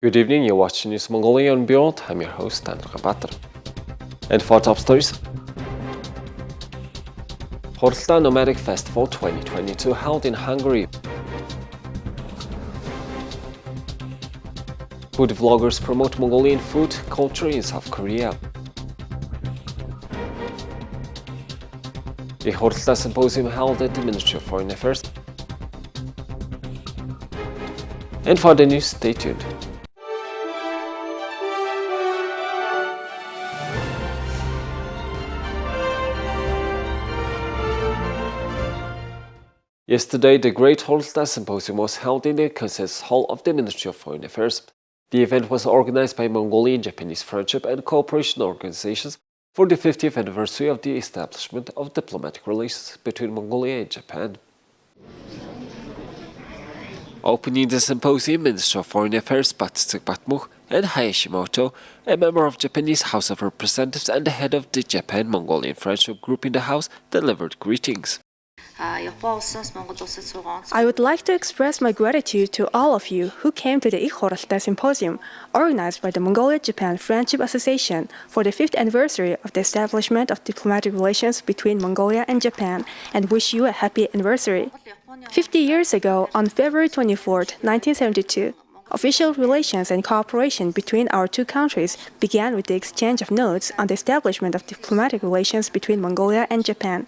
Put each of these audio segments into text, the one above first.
Good evening, you're watching News Mongolian World. I'm your host, Andrea Batra. And for top stories, Khuraldai Nomadic Festival 2022 held in Hungary. Food vloggers promote Mongolian food culture in South Korea. The Holst Symposium held at the Ministry of Foreign Affairs. And for the news, stay tuned. Yesterday, the Great Holst Symposium was held in the Consensus Hall of the Ministry of Foreign Affairs. The event was organized by Mongolian-Japanese Friendship and Cooperation Organizations for the 50th anniversary of the establishment of diplomatic relations between Mongolia and Japan. Opening the symposium, Minister of Foreign Affairs Batsuk Batmuch and Hayashimoto, a member of Japanese House of Representatives and the head of the Japan-Mongolian Friendship Group in the House, delivered greetings. I would like to express my gratitude to all of you who came to the Khuraldai Symposium, organized by the Mongolia-Japan Friendship Association for the 5th anniversary of the establishment of diplomatic relations between Mongolia and Japan, and wish you a happy anniversary. 50 years ago, on February 24, 1972, official relations and cooperation between our two countries began with the exchange of notes on the establishment of diplomatic relations between Mongolia and Japan.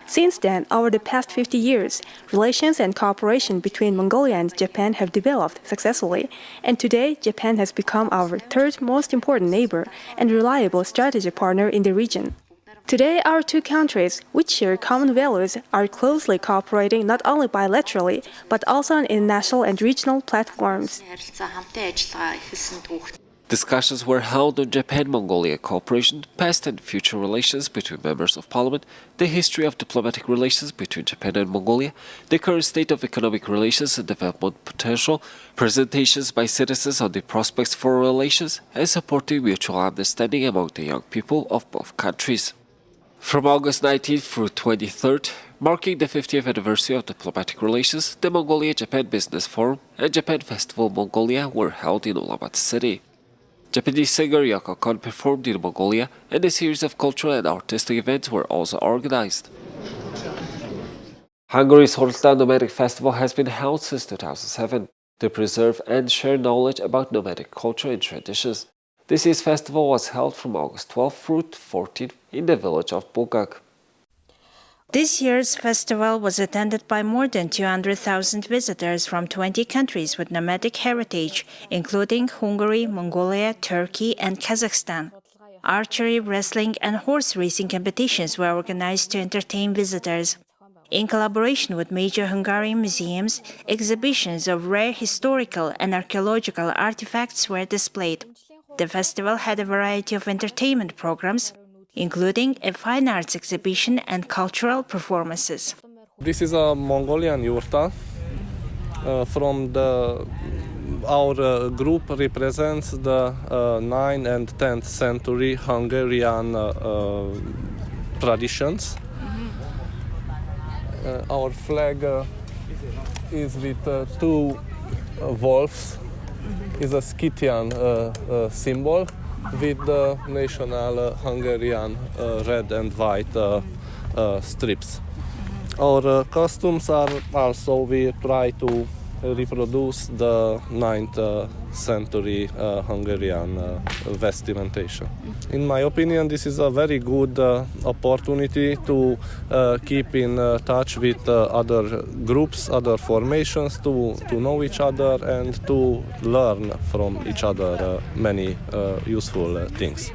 Since then, over the past 50 years, relations and cooperation between Mongolia and Japan have developed successfully, and today Japan has become our third most important neighbor and reliable strategic partner in the region. Today, our two countries, which share common values, are closely cooperating not only bilaterally, but also on international and regional platforms. Discussions were held on Japan-Mongolia cooperation, past and future relations between members of parliament, the history of diplomatic relations between Japan and Mongolia, the current state of economic relations and development potential, presentations by citizens on the prospects for relations, and supporting mutual understanding among the young people of both countries. From August 19th through 23rd, marking the 50th anniversary of diplomatic relations, the Mongolia-Japan Business Forum and Japan Festival Mongolia were held in Ulaanbaatar city. Japanese singer Yoko Kon performed in Mongolia, and a series of cultural and artistic events were also organized. Hungary's Khuraldai Nomadic Festival has been held since 2007 to preserve and share knowledge about nomadic culture and traditions. This year's festival was held from August 12th through 14th in the village of Bugak. This year's festival was attended by more than 200,000 visitors from 20 countries with nomadic heritage, including Hungary, Mongolia, Turkey, and Kazakhstan. Archery, wrestling, and horse racing competitions were organized to entertain visitors. In collaboration with major Hungarian museums, exhibitions of rare historical and archaeological artifacts were displayed. The festival had a variety of entertainment programs, including a fine arts exhibition and cultural performances. This is a Mongolian yurta. Our group represents the 9th and 10th century Hungarian traditions. Our flag is with two wolves. Is a Scythian symbol with the national Hungarian red and white strips. Our costumes are also, we try to reproduce the 9th century Hungarian vestimentation. In my opinion, this is a very good opportunity to keep in touch with other groups, other formations, to know each other and to learn from each other many useful things.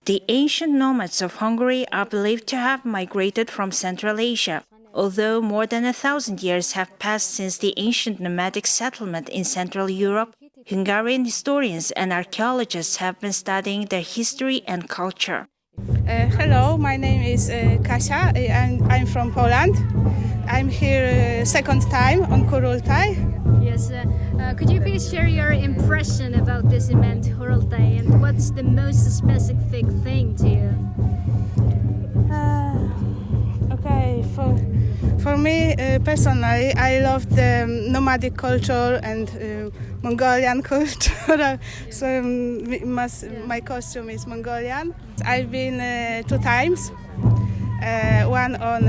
The ancient nomads of Hungary are believed to have migrated from Central Asia. Although more than 1,000 years have passed since the ancient nomadic settlement in Central Europe, Hungarian historians and archaeologists have been studying their history and culture. Hello, my name is Kasia, and I'm from Poland. I'm here second time on Khuraldai. Yes, could you please share your impression about this event, Khuraldai, and what's the most specific thing to you? Okay, for me personally, I love the nomadic culture and Mongolian culture. So my costume is Mongolian. I've been 2 times. One on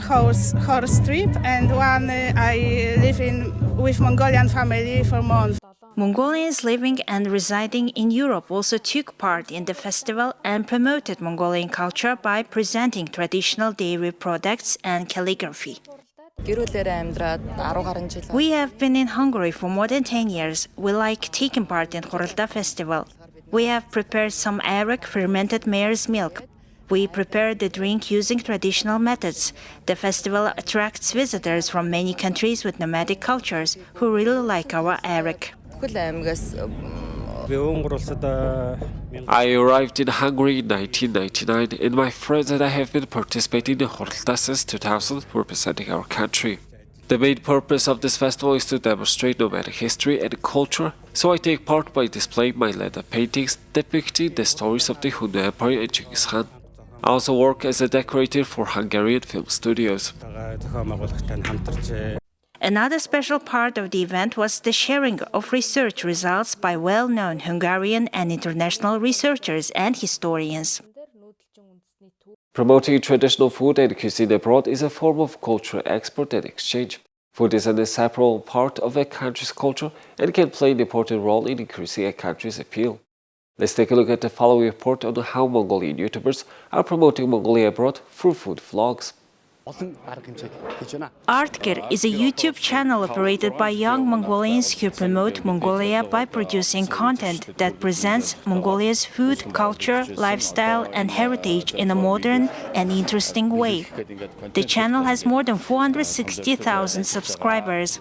horse trip, and one I live with Mongolian family for months. Mongolians living and residing in Europe also took part in the festival and promoted Mongolian culture by presenting traditional dairy products and calligraphy. We have been in Hungary for more than 10 years. We like taking part in Khuraldai Festival. We have prepared some arrack fermented mare's milk. We prepare the drink using traditional methods. The festival attracts visitors from many countries with nomadic cultures who really like our arrack. I arrived in Hungary in 1999, and my friends and I have been participating in Holst since 2000, representing our country. The main purpose of this festival is to demonstrate nomadic history and culture, so I take part by displaying my leather paintings depicting the stories of the Hun Empire and Genghis Khan. I also work as a decorator for Hungarian film studios. Another special part of the event was the sharing of research results by well-known Hungarian and international researchers and historians. Promoting traditional food and cuisine abroad is a form of cultural export and exchange. Food is an inseparable part of a country's culture and can play an important role in increasing a country's appeal. Let's take a look at the following report on how Mongolian YouTubers are promoting Mongolia abroad through food vlogs. Artgir is a YouTube channel operated by young Mongolians who promote Mongolia by producing content that presents Mongolia's food, culture, lifestyle, and heritage in a modern and interesting way. The channel has more than 460,000 subscribers.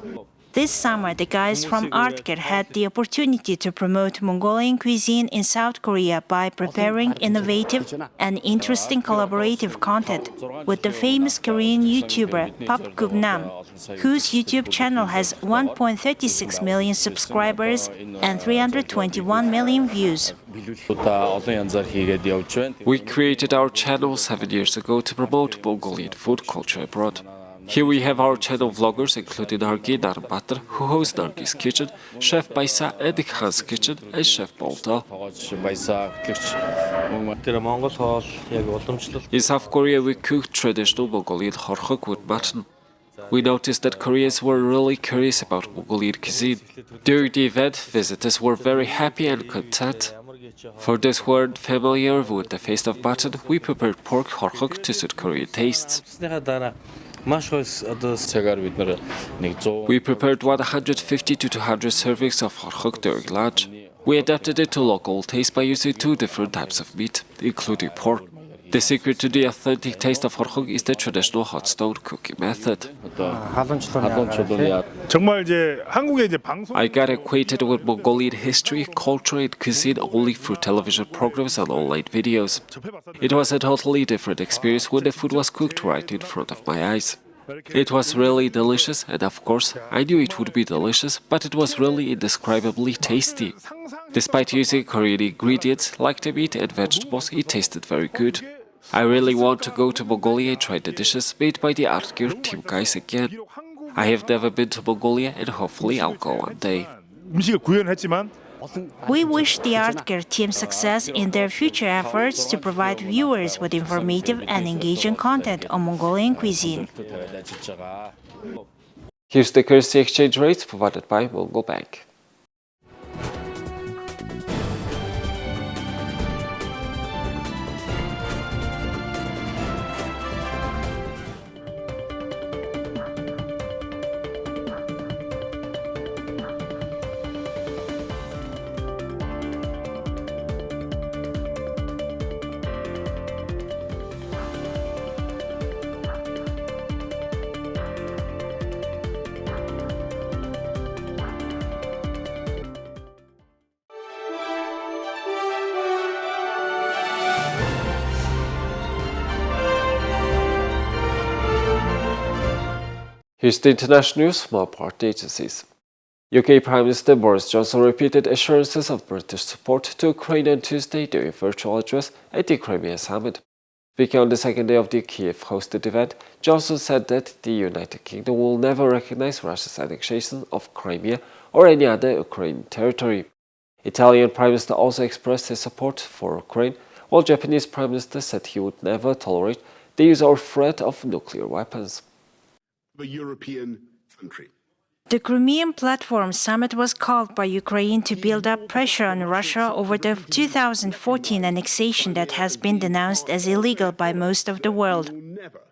This summer, the guys from Artgir had the opportunity to promote Mongolian cuisine in South Korea by preparing innovative and interesting collaborative content with the famous Korean YouTuber Pap Gugnam, whose YouTube channel has 1.36 million subscribers and 321 million views. We created our channel 7 years ago to promote Mongolian food culture abroad. Here we have our channel vloggers including Nargi Narbatar, who hosts Nargi's Kitchen, Chef Baisa and Khan's Kitchen, and Chef Bolta. In South Korea, we cooked traditional Mongolian horchok with mutton. We noticed that Koreans were really curious about Mongolian cuisine. During the event, visitors were very happy and content. For those who aren't familiar with the taste of mutton, we prepared pork horchok to suit Korean tastes. We prepared 150 to 200 servings of horchok during lunch. We adapted it to local taste by using 2 different types of meat, including pork. The secret to the authentic taste of horchok is the traditional hot stone cooking method. I got acquainted with Mongolian history, culture, and cuisine only through television programs and online videos. It was a totally different experience when the food was cooked right in front of my eyes. It was really delicious, and of course, I knew it would be delicious, but it was really indescribably tasty. Despite using Korean ingredients like the meat and vegetables, it tasted very good. I really want to go to Mongolia and try the dishes made by the Artgir team guys again. I have never been to Mongolia, and hopefully I'll go one day. We wish the Artgir team success in their future efforts to provide viewers with informative and engaging content on Mongolian cuisine. Here's the currency exchange rates provided by Mongol Bank. Here's the international news from our partner agencies. UK Prime Minister Boris Johnson repeated assurances of British support to Ukraine on Tuesday during a virtual address at the Crimea summit. Speaking on the second day of the Kiev-hosted event, Johnson said that the United Kingdom will never recognize Russia's annexation of Crimea or any other Ukrainian territory. Italian Prime Minister also expressed his support for Ukraine, while Japanese Prime Minister said he would never tolerate the use or threat of nuclear weapons. The European country. The Crimean Platform Summit was called by Ukraine to build up pressure on Russia over the 2014 annexation that has been denounced as illegal by most of the world.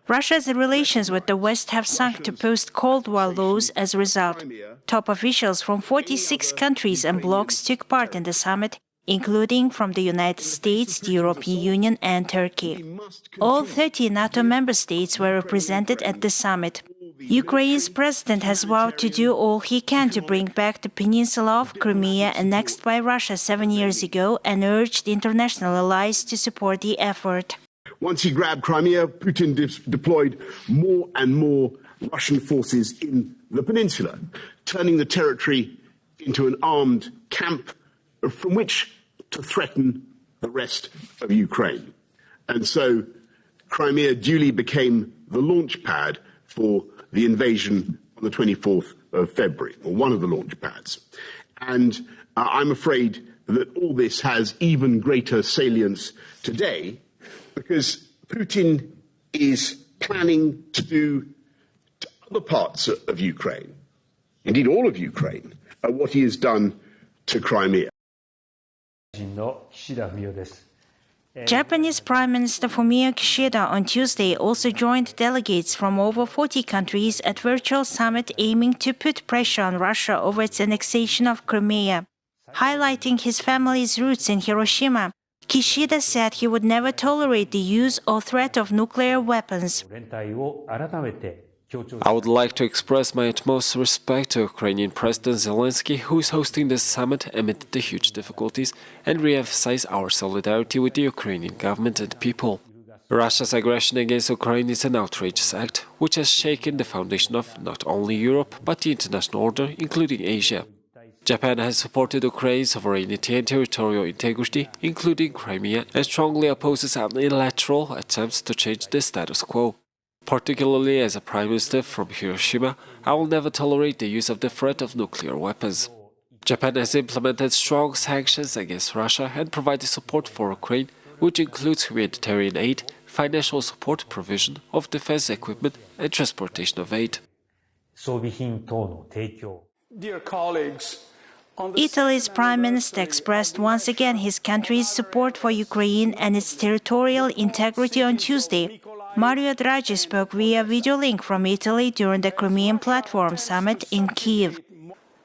Russia's relations with the West have sunk to post-Cold War lows as a result. Top officials from 46 countries and blocs took part in the summit, including from the United States, the European Union and Turkey. All 30 NATO member states were represented at the summit. Ukraine's president has vowed to do all he can to bring back the peninsula of Crimea annexed by Russia 7 years ago and urged international allies to support the effort. Once he grabbed Crimea, Putin deployed more and more Russian forces in the peninsula, turning the territory into an armed camp from which to threaten the rest of Ukraine. And so Crimea duly became the launch pad for the invasion on the 24th of February, or one of the launch pads. And I'm afraid that all this has even greater salience today because Putin is planning to do to other parts of Ukraine, indeed all of Ukraine, what he has done to Crimea. Japanese Prime Minister Fumio Kishida on Tuesday also joined delegates from over 40 countries at virtual summit aiming to put pressure on Russia over its annexation of Crimea. Highlighting his family's roots in Hiroshima, Kishida said he would never tolerate the use or threat of nuclear weapons. I would like to express my utmost respect to Ukrainian President Zelensky, who is hosting this summit amid the huge difficulties, and re-emphasize our solidarity with the Ukrainian government and people. Russia's aggression against Ukraine is an outrageous act, which has shaken the foundation of not only Europe, but the international order, including Asia. Japan has supported Ukraine's sovereignty and territorial integrity, including Crimea, and strongly opposes unilateral attempts to change the status quo. Particularly as a Prime Minister from Hiroshima, I will never tolerate the use of the threat of nuclear weapons. Japan has implemented strong sanctions against Russia and provided support for Ukraine, which includes humanitarian aid, financial support, provision of defense equipment, and transportation of aid. Dear colleagues, Italy's Prime Minister expressed once again his country's support for Ukraine and its territorial integrity on Tuesday. Mario Draghi spoke via video link from Italy during the Crimean Platform Summit in Kiev.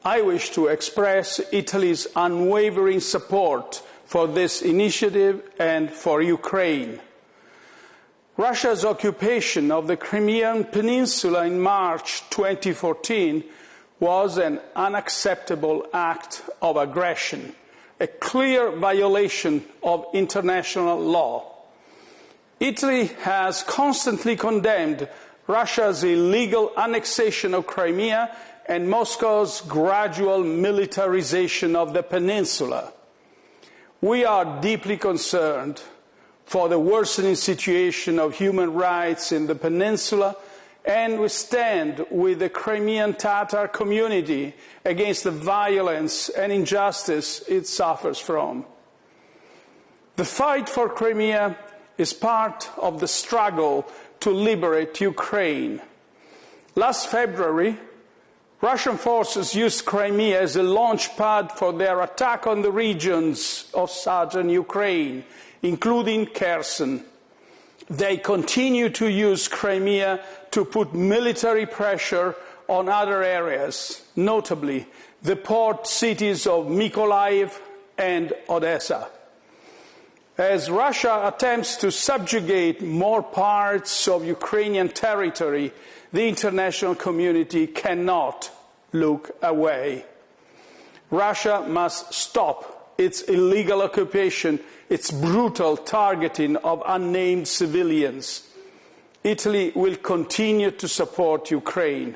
I wish to express Italy's unwavering support for this initiative and for Ukraine. Russia's occupation of the Crimean Peninsula in March 2014 was an unacceptable act of aggression, a clear violation of international law. Italy has constantly condemned Russia's illegal annexation of Crimea and Moscow's gradual militarization of the peninsula. We are deeply concerned for the worsening situation of human rights in the peninsula, and we stand with the Crimean Tatar community against the violence and injustice it suffers from. The fight for Crimea is part of the struggle to liberate Ukraine. Last February, Russian forces used Crimea as a launch pad for their attack on the regions of southern Ukraine, including Kherson. They continue to use Crimea to put military pressure on other areas, notably the port cities of Mykolaiv and Odessa. As Russia attempts to subjugate more parts of Ukrainian territory, the international community cannot look away. Russia must stop its illegal occupation, its brutal targeting of unnamed civilians. Italy will continue to support Ukraine.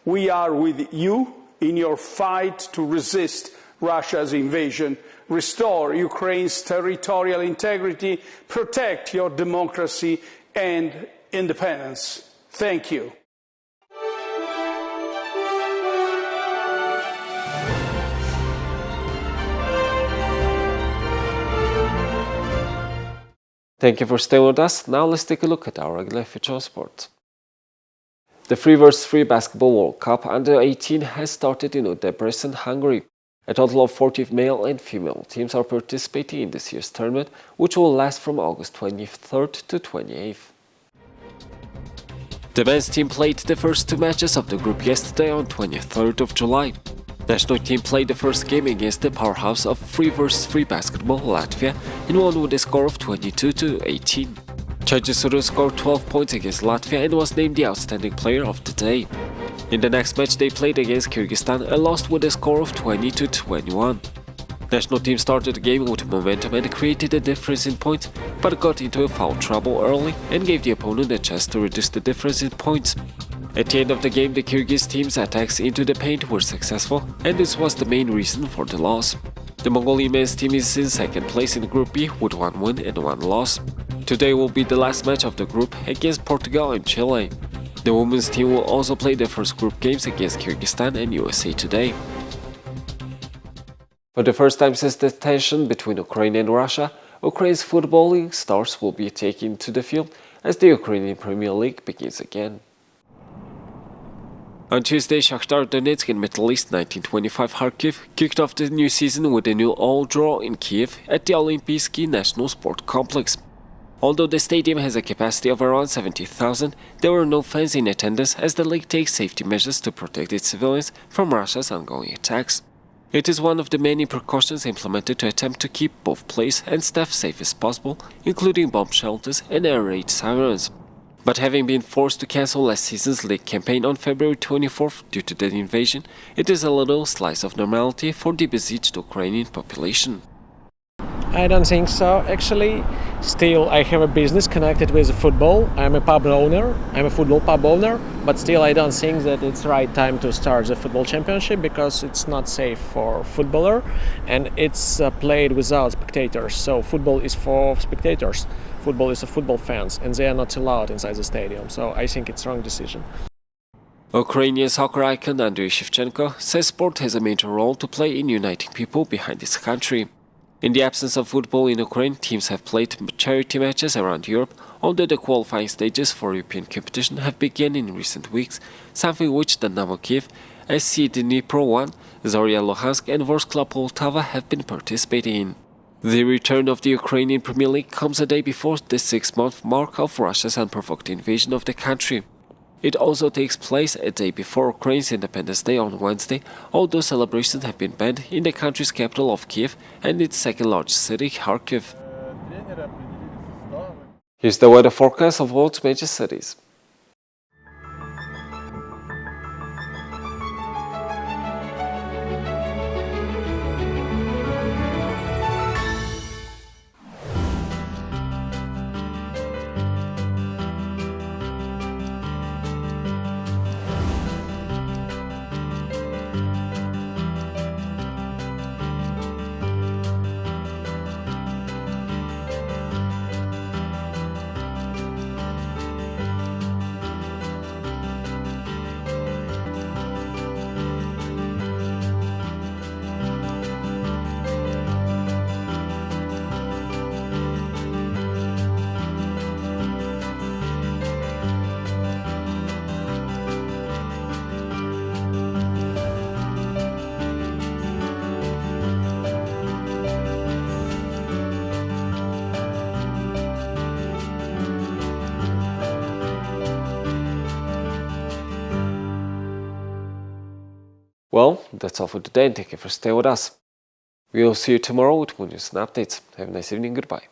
We are with you in your fight to resist Russia's invasion, restore Ukraine's territorial integrity, protect your democracy and independence. Thank you. Thank you for staying with us. Now let's take a look at our regular feature of sports. The 3x3 Basketball World Cup Under-18 has started in Debrecen, Hungary. A total of 40 male and female teams are participating in this year's tournament, which will last from August 23rd to 28th. The men's team played the first two matches of the group yesterday on 23rd of July. National team played the first game against the powerhouse of 3x3 basketball, Latvia, and won with a score of 22-18. Chajisuru scored 12 points against Latvia and was named the outstanding player of the day. In the next match they played against Kyrgyzstan and lost with a score of 20-21. National team started the game with momentum and created a difference in points, but got into a foul trouble early and gave the opponent a chance to reduce the difference in points. At the end of the game, the Kyrgyz team's attacks into the paint were successful, and this was the main reason for the loss. The Mongolian men's team is in second place in Group B with 1 win and 1 loss. Today will be the last match of the group against Portugal and Chile. The women's team will also play their first group games against Kyrgyzstan and USA today. For the first time since the tension between Ukraine and Russia, Ukraine's footballing stars will be taken to the field as the Ukrainian Premier League begins again. On Tuesday, Shakhtar Donetsk and Metalist 1925 Kharkiv kicked off the new season with a 0-0 draw in Kiev at the Olympiyskiy National Sport Complex. Although the stadium has a capacity of around 70,000, there were no fans in attendance as the league takes safety measures to protect its civilians from Russia's ongoing attacks. It is one of the many precautions implemented to attempt to keep both players and staff safe as possible, including bomb shelters and air raid sirens. But having been forced to cancel last season's league campaign on February 24th due to the invasion, it is a little slice of normality for the besieged Ukrainian population. I don't think so, actually. Still, I have a business connected with football. I'm a pub owner, I'm a football pub owner, but still I don't think that it's right time to start the football championship because it's not safe for footballer and it's played without spectators. So football is for spectators, football is for football fans, and they are not allowed inside the stadium. So I think it's wrong decision. Ukrainian soccer icon Andriy Shevchenko says sport has a major role to play in uniting people behind its country. In the absence of football in Ukraine, teams have played charity matches around Europe, although the qualifying stages for European competition have begun in recent weeks, something which Dynamo Kiev, SC Dnipro 1, Zorya Luhansk and Vorskla Poltava have been participating in. The return of the Ukrainian Premier League comes a day before the 6-month mark of Russia's unprovoked invasion of the country. It also takes place a day before Ukraine's Independence Day on Wednesday, although celebrations have been banned in the country's capital of Kiev and its second-largest city, Kharkiv. Here's the weather forecast of world's major cities. Well, that's all for today and thank you for staying with us. We will see you tomorrow with more news and updates. Have a nice evening. Goodbye.